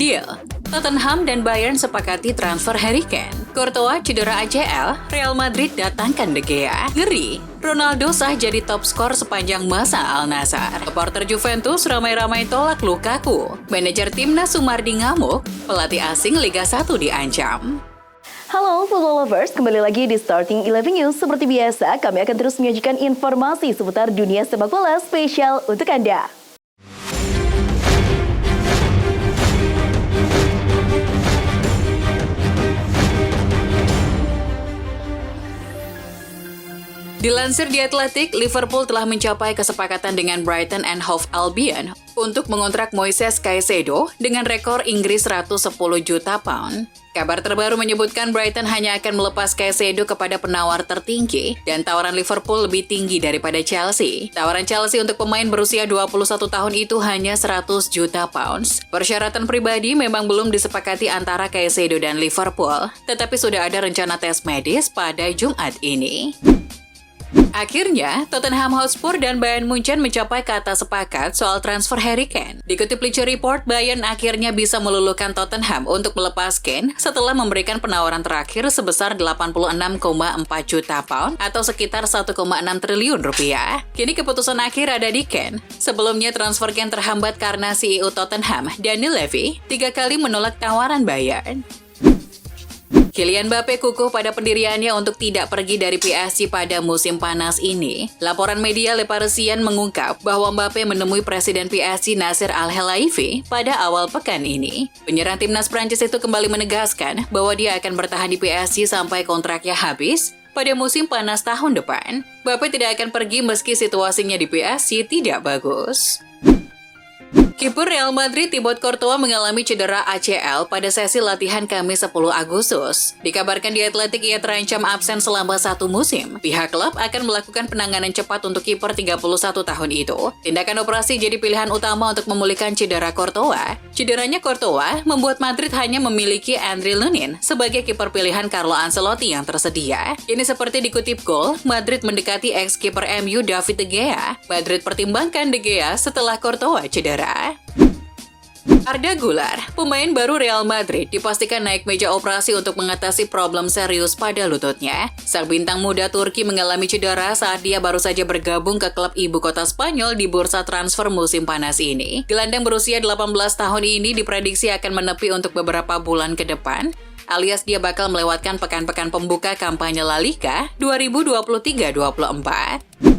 Deal. Tottenham dan Bayern sepakati transfer Harry Kane. Courtois cedera ACL, Real Madrid datangkan De Gea. Ngeri, Ronaldo sah jadi top skor sepanjang masa Al Nassr. Reporter Juventus ramai-ramai tolak Lukaku. Manajer timnas Sumardi ngamuk, pelatih asing Liga 1 diancam. Halo football lovers, kembali lagi di Starting 11 News. Seperti biasa, kami akan terus menyajikan informasi seputar dunia sepak bola spesial untuk Anda. Dilansir di Athletic, Liverpool telah mencapai kesepakatan dengan Brighton and Hove Albion untuk mengontrak Moises Caicedo dengan rekor Inggris 110 juta pound. Kabar terbaru menyebutkan Brighton hanya akan melepas Caicedo kepada penawar tertinggi dan tawaran Liverpool lebih tinggi daripada Chelsea. Tawaran Chelsea untuk pemain berusia 21 tahun itu hanya 100 juta pounds. Persyaratan pribadi memang belum disepakati antara Caicedo dan Liverpool, tetapi sudah ada rencana tes medis pada Jumat ini. Akhirnya, Tottenham Hotspur dan Bayern Munchen mencapai kata sepakat soal transfer Harry Kane. Dikutip Bleacher Report, Bayern akhirnya bisa meluluhkan Tottenham untuk melepas Kane setelah memberikan penawaran terakhir sebesar 86,4 juta pound atau sekitar 1,6 triliun rupiah. Kini keputusan akhir ada di Kane. Sebelumnya transfer Kane terhambat karena CEO Tottenham, Daniel Levy, 3 kali menolak tawaran Bayern. Kylian Mbappe kukuh pada pendiriannya untuk tidak pergi dari PSG pada musim panas ini. Laporan media Le Parisien mengungkap bahwa Mbappe menemui Presiden PSG Nasser Al-Khelaifi pada awal pekan ini. Penyerang timnas Prancis itu kembali menegaskan bahwa dia akan bertahan di PSG sampai kontraknya habis pada musim panas tahun depan. Mbappe tidak akan pergi meski situasinya di PSG tidak bagus. Kiper Real Madrid Thibaut Courtois mengalami cedera ACL pada sesi latihan Kamis 10 Agustus. Dikabarkan di Athletic ia terancam absen selama 1 musim. Pihak klub akan melakukan penanganan cepat untuk kiper 31 tahun itu. Tindakan operasi jadi pilihan utama untuk memulihkan cedera Courtois. Cederanya Courtois membuat Madrid hanya memiliki Andriy Lunin sebagai kiper pilihan Carlo Ancelotti yang tersedia. Ini seperti dikutip Goal, Madrid mendekati ex-kiper MU David De Gea. Madrid pertimbangkan De Gea setelah Courtois cedera. Arda Güler, pemain baru Real Madrid, dipastikan naik meja operasi untuk mengatasi problem serius pada lututnya. Sang bintang muda Turki mengalami cedera saat dia baru saja bergabung ke klub ibu kota Spanyol di bursa transfer musim panas ini. Gelandang berusia 18 tahun ini diprediksi akan menepi untuk beberapa bulan ke depan, alias dia bakal melewatkan pekan-pekan pembuka kampanye La Liga 2023-24.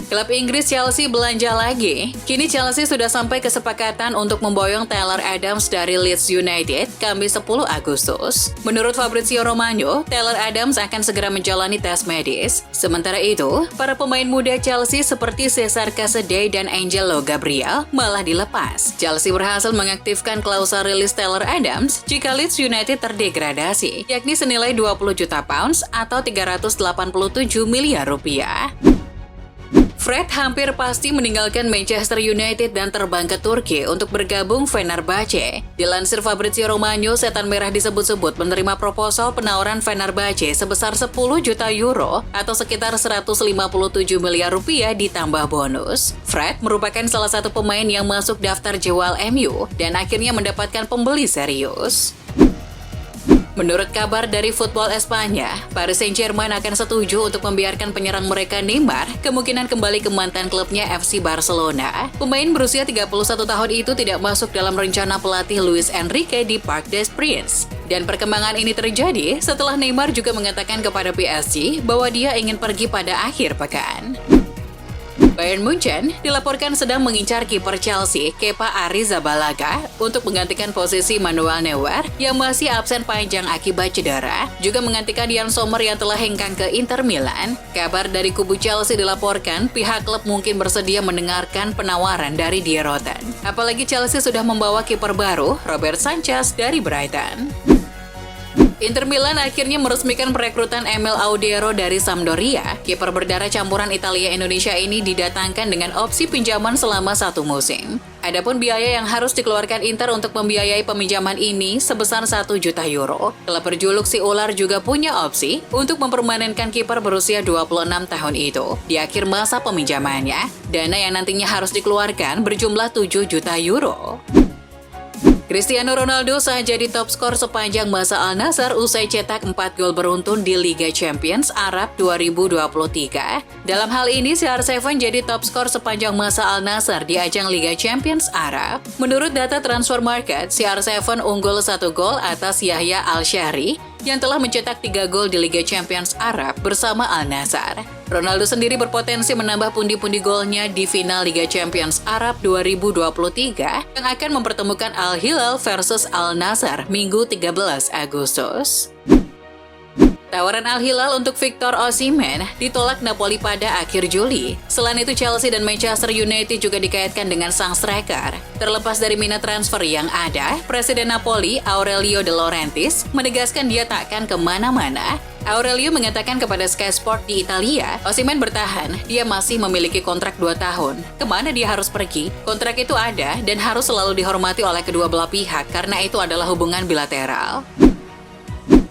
Klub Inggris Chelsea belanja lagi. Kini Chelsea sudah sampai kesepakatan untuk memboyong Tyler Adams dari Leeds United Kamis 10 Agustus. Menurut Fabrizio Romano, Tyler Adams akan segera menjalani tes medis. Sementara itu, para pemain muda Chelsea seperti Cesar Casadei dan Angelo Gabriel malah dilepas. Chelsea berhasil mengaktifkan klausul rilis Tyler Adams jika Leeds United terdegradasi, yakni senilai 20 juta pounds atau 387 miliar rupiah. Fred hampir pasti meninggalkan Manchester United dan terbang ke Turki untuk bergabung Fenerbahce. Dilansir Fabrizio Romano, setan merah disebut-sebut menerima proposal penawaran Fenerbahce sebesar 10 juta euro atau sekitar 157 miliar rupiah ditambah bonus. Fred merupakan salah satu pemain yang masuk daftar jual MU dan akhirnya mendapatkan pembeli serius. Menurut kabar dari Football Espanya, Paris Saint-Germain akan setuju untuk membiarkan penyerang mereka Neymar kemungkinan kembali ke mantan klubnya FC Barcelona. Pemain berusia 31 tahun itu tidak masuk dalam rencana pelatih Luis Enrique di Parc des Princes. Dan perkembangan ini terjadi setelah Neymar juga mengatakan kepada PSG bahwa dia ingin pergi pada akhir pekan. Bayern Munchen dilaporkan sedang mengincar kiper Chelsea, Kepa Arrizabalaga, untuk menggantikan posisi Manuel Neuer yang masih absen panjang akibat cedera, juga menggantikan Jan Sommer yang telah hengkang ke Inter Milan. Kabar dari kubu Chelsea dilaporkan pihak klub mungkin bersedia mendengarkan penawaran dari Die Rotten. Apalagi Chelsea sudah membawa kiper baru, Robert Sanchez dari Brighton. Inter Milan akhirnya meresmikan perekrutan Emil Audero dari Sampdoria. Kiper berdarah campuran Italia Indonesia ini didatangkan dengan opsi pinjaman selama 1 musim. Adapun biaya yang harus dikeluarkan Inter untuk membiayai peminjaman ini sebesar 1 juta euro. Klub berjuluk si ular juga punya opsi untuk mempermanenkan kiper berusia 26 tahun itu di akhir masa peminjamannya. Dana yang nantinya harus dikeluarkan berjumlah 7 juta euro. Cristiano Ronaldo sah jadi top skor sepanjang masa Al Nassr usai cetak 4 gol beruntun di Liga Champions Arab 2023. Dalam hal ini, CR7 jadi top skor sepanjang masa Al Nassr di ajang Liga Champions Arab. Menurut data Transfer Market, CR7 unggul 1 gol atas Yahya Al-Shahri yang telah mencetak 3 gol di Liga Champions Arab bersama Al Nassr. Ronaldo sendiri berpotensi menambah pundi-pundi golnya di final Liga Champions Arab 2023 yang akan mempertemukan Al Hilal versus Al Nassr Minggu 13 Agustus. Tawaran Al Hilal untuk Victor Osimhen ditolak Napoli pada akhir Juli. Selain itu, Chelsea dan Manchester United juga dikaitkan dengan sang striker. Terlepas dari minat transfer yang ada, Presiden Napoli, Aurelio De Laurentiis, menegaskan dia tak akan kemana-mana. Aurelio mengatakan kepada Sky Sport di Italia, Osimhen bertahan, dia masih memiliki kontrak 2 tahun. Kemana dia harus pergi? Kontrak itu ada dan harus selalu dihormati oleh kedua belah pihak karena itu adalah hubungan bilateral.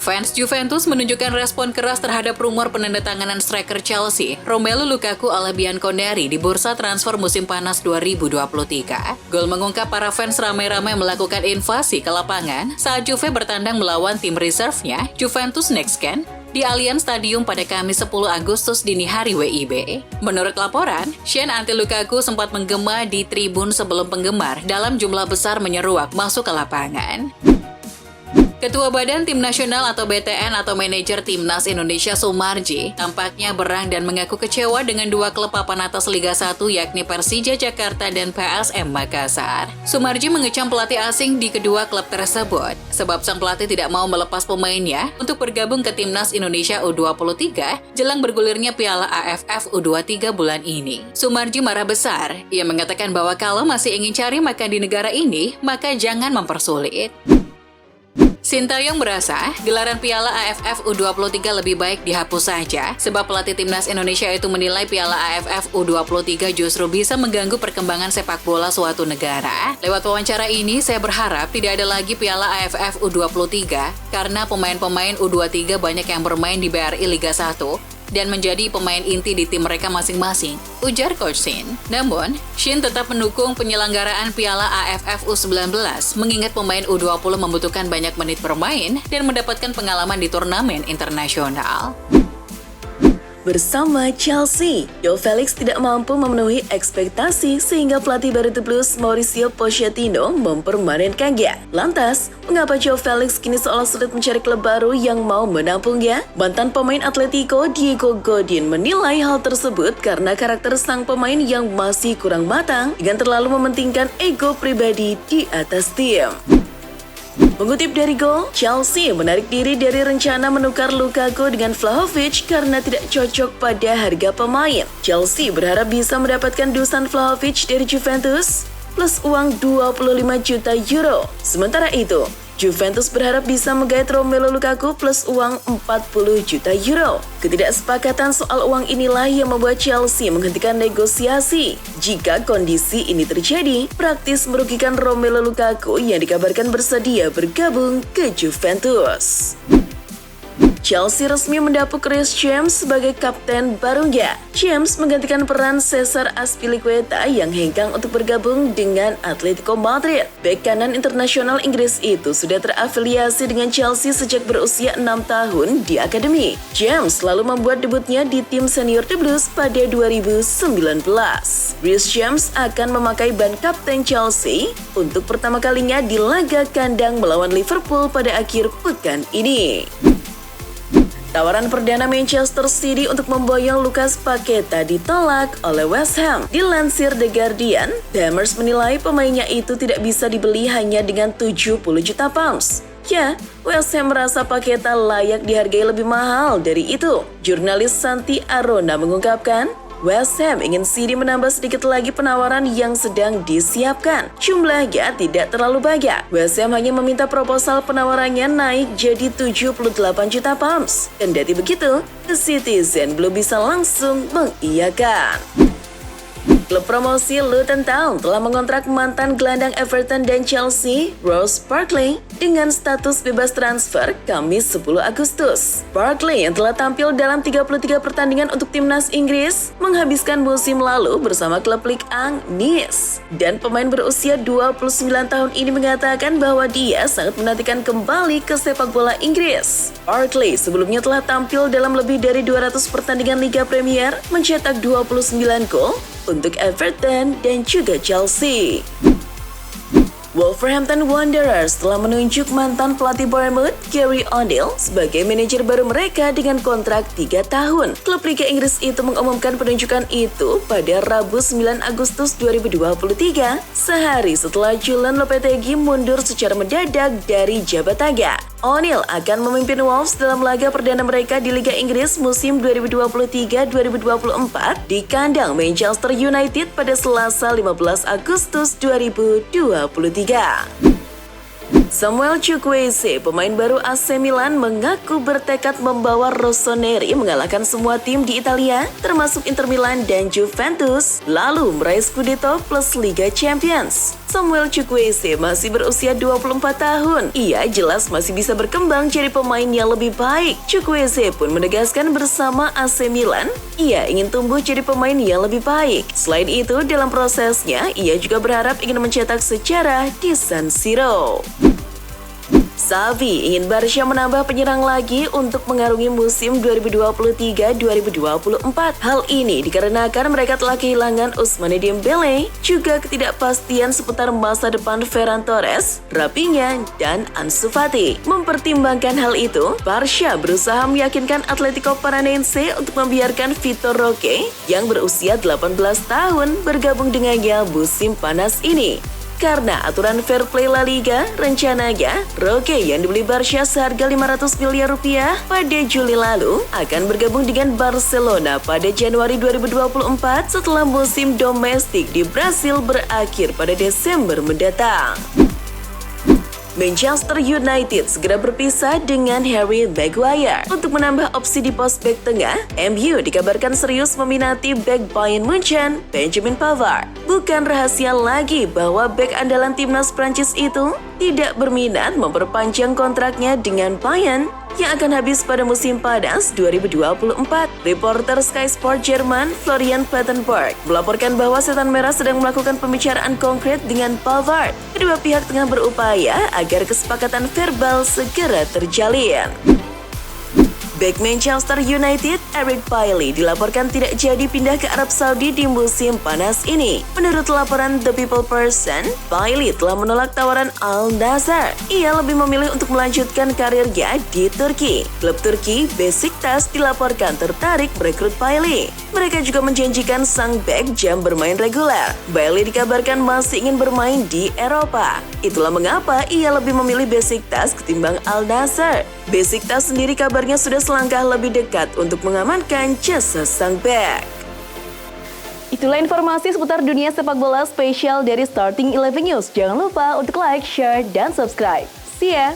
Fans Juventus menunjukkan respon keras terhadap rumor penandatanganan striker Chelsea, Romelu Lukaku oleh Bianconeri di bursa transfer musim panas 2023. Gol mengungkap para fans ramai-ramai melakukan invasi ke lapangan saat Juve bertandang melawan tim reserve-nya, Juventus Next Gen, di Allianz Stadium pada Kamis 10 Agustus dini hari WIB. Menurut laporan, Shen anti Lukaku sempat menggema di tribun sebelum penggemar dalam jumlah besar menyeruak masuk ke lapangan. Ketua Badan Tim Nasional atau BTN atau manajer Timnas Indonesia Sumarji tampaknya berang dan mengaku kecewa dengan 2 klub papan atas Liga 1 yakni Persija Jakarta dan PSM Makassar. Sumarji mengecam pelatih asing di kedua klub tersebut sebab sang pelatih tidak mau melepas pemainnya untuk bergabung ke Timnas Indonesia U23 jelang bergulirnya Piala AFF U23 bulan ini. Sumarji marah besar. Ia mengatakan bahwa kalau masih ingin cari makan di negara ini, maka jangan mempersulit. Sintayong merasa gelaran Piala AFF U23 lebih baik dihapus saja sebab pelatih Timnas Indonesia itu menilai Piala AFF U23 justru bisa mengganggu perkembangan sepak bola suatu negara. Lewat wawancara ini, saya berharap tidak ada lagi Piala AFF U23 karena pemain-pemain U23 banyak yang bermain di BRI Liga 1 dan menjadi pemain inti di tim mereka masing-masing, ujar Coach Shin. Namun, Shin tetap mendukung penyelenggaraan Piala AFF U19, mengingat pemain U20 membutuhkan banyak menit bermain dan mendapatkan pengalaman di turnamen internasional. Bersama Chelsea, Joao Felix tidak mampu memenuhi ekspektasi sehingga pelatih baru The Blues Mauricio Pochettino mempermanenkannya. Lantas, mengapa Joao Felix kini seolah sulit mencari klub baru yang mau menampungnya? Mantan pemain Atletico Diego Godin menilai hal tersebut karena karakter sang pemain yang masih kurang matang dengan terlalu mementingkan ego pribadi di atas tim. Mengutip dari Goal, Chelsea menarik diri dari rencana menukar Lukaku dengan Vlahovic karena tidak cocok pada harga pemain. Chelsea berharap bisa mendapatkan Dusan Vlahovic dari Juventus plus uang 25 juta euro. Sementara itu, Juventus berharap bisa menggait Romelu Lukaku plus uang 40 juta euro. Ketidaksepakatan soal uang inilah yang membuat Chelsea menghentikan negosiasi. Jika kondisi ini terjadi, praktis merugikan Romelu Lukaku yang dikabarkan bersedia bergabung ke Juventus. Chelsea resmi mendapuk Reece James sebagai kapten barunya. James menggantikan peran Cesar Azpilicueta yang hengkang untuk bergabung dengan Atletico Madrid. Bek kanan internasional Inggris itu sudah terafiliasi dengan Chelsea sejak berusia 6 tahun di akademi. James lalu membuat debutnya di tim senior The Blues pada 2019. Reece James akan memakai ban kapten Chelsea untuk pertama kalinya di laga kandang melawan Liverpool pada akhir pekan ini. Tawaran perdana Manchester City untuk memboyong Lucas Paqueta ditolak oleh West Ham. Dilansir The Guardian, The Hammers menilai pemainnya itu tidak bisa dibeli hanya dengan 70 juta pounds. Ya, West Ham merasa Paqueta layak dihargai lebih mahal dari itu. Jurnalis Santi Arona mengungkapkan, West Ham ingin City menambah sedikit lagi penawaran yang sedang disiapkan. Jumlahnya tidak terlalu banyak. West Ham hanya meminta proposal penawarannya naik jadi 78 juta pounds. Kendati begitu, The Citizen belum bisa langsung mengiyakan. Klub promosi Luton Town telah mengontrak mantan gelandang Everton dan Chelsea, Ross Barkley, dengan status bebas transfer Kamis 10 Agustus. Barkley yang telah tampil dalam 33 pertandingan untuk timnas Inggris menghabiskan musim lalu bersama klub Ligue 1 Nice. Dan pemain berusia 29 tahun ini mengatakan bahwa dia sangat menantikan kembali ke sepak bola Inggris. Barkley sebelumnya telah tampil dalam lebih dari 200 pertandingan Liga Premier, mencetak 29 gol untuk Everton dan juga Chelsea. Wolverhampton Wanderers telah menunjuk mantan pelatih Bournemouth, Gary O'Neill, sebagai manajer baru mereka dengan kontrak 3 tahun. Klub Liga Inggris itu mengumumkan penunjukan itu pada Rabu 9 Agustus 2023, sehari setelah Julen Lopetegui mundur secara mendadak dari jabatannya. O'Neill akan memimpin Wolves dalam laga perdana mereka di Liga Inggris musim 2023-2024 di kandang Manchester United pada Selasa 15 Agustus 2023. Samuel Chukwueze, pemain baru AC Milan, mengaku bertekad membawa Rossoneri mengalahkan semua tim di Italia, termasuk Inter Milan dan Juventus, lalu meraih Scudetto plus Liga Champions. Samuel Chukwueze masih berusia 24 tahun. Ia jelas masih bisa berkembang jadi pemain yang lebih baik. Chukwueze pun menegaskan bersama AC Milan, ia ingin tumbuh jadi pemain yang lebih baik. Selain itu, dalam prosesnya, ia juga berharap ingin mencetak sejarah di San Siro. Xavi ingin Barca menambah penyerang lagi untuk mengarungi musim 2023-2024. Hal ini dikarenakan mereka telah kehilangan Ousmane Dembele, juga ketidakpastian seputar masa depan Ferran Torres, Raphinha, dan Ansu Fati. Mempertimbangkan hal itu, Barca berusaha meyakinkan Atletico Paranaense untuk membiarkan Vitor Roque yang berusia 18 tahun bergabung dengannya musim panas ini. Karena aturan fair play La Liga, rencananya Roque yang dibeli Barca seharga 500 miliar rupiah pada Juli lalu akan bergabung dengan Barcelona pada Januari 2024 setelah musim domestik di Brasil berakhir pada Desember mendatang. Manchester United segera berpisah dengan Harry Maguire. Untuk menambah opsi di pos bek tengah, MU dikabarkan serius meminati bek Bayern Munchen, Benjamin Pavard. Bukan rahasia lagi bahwa bek andalan timnas Prancis itu tidak berminat memperpanjang kontraknya dengan Bayern yang akan habis pada musim panas 2024. Reporter Sky Sport Jerman, Florian Plettenberg, melaporkan bahwa Setan Merah sedang melakukan pembicaraan konkret dengan Pavard. Kedua pihak tengah berupaya agar kesepakatan verbal segera terjalin. Bek Manchester United, Eric Bailly, dilaporkan tidak jadi pindah ke Arab Saudi di musim panas ini. Menurut laporan The People Person, Bailly telah menolak tawaran Al Nassr. Ia lebih memilih untuk melanjutkan karirnya di Turki. Klub Turki, Besiktas, dilaporkan tertarik merekrut Bailly. Mereka juga menjanjikan sang bek jam bermain reguler. Bailly dikabarkan masih ingin bermain di Eropa. Itulah mengapa ia lebih memilih Besiktas ketimbang Al Nassr. Besiktas sendiri kabarnya sudah selangkah lebih dekat untuk mengamankan jasa sang bek. Itulah informasi seputar dunia sepak bola spesial dari Starting 11 News. Jangan lupa untuk like, share, dan subscribe. See ya!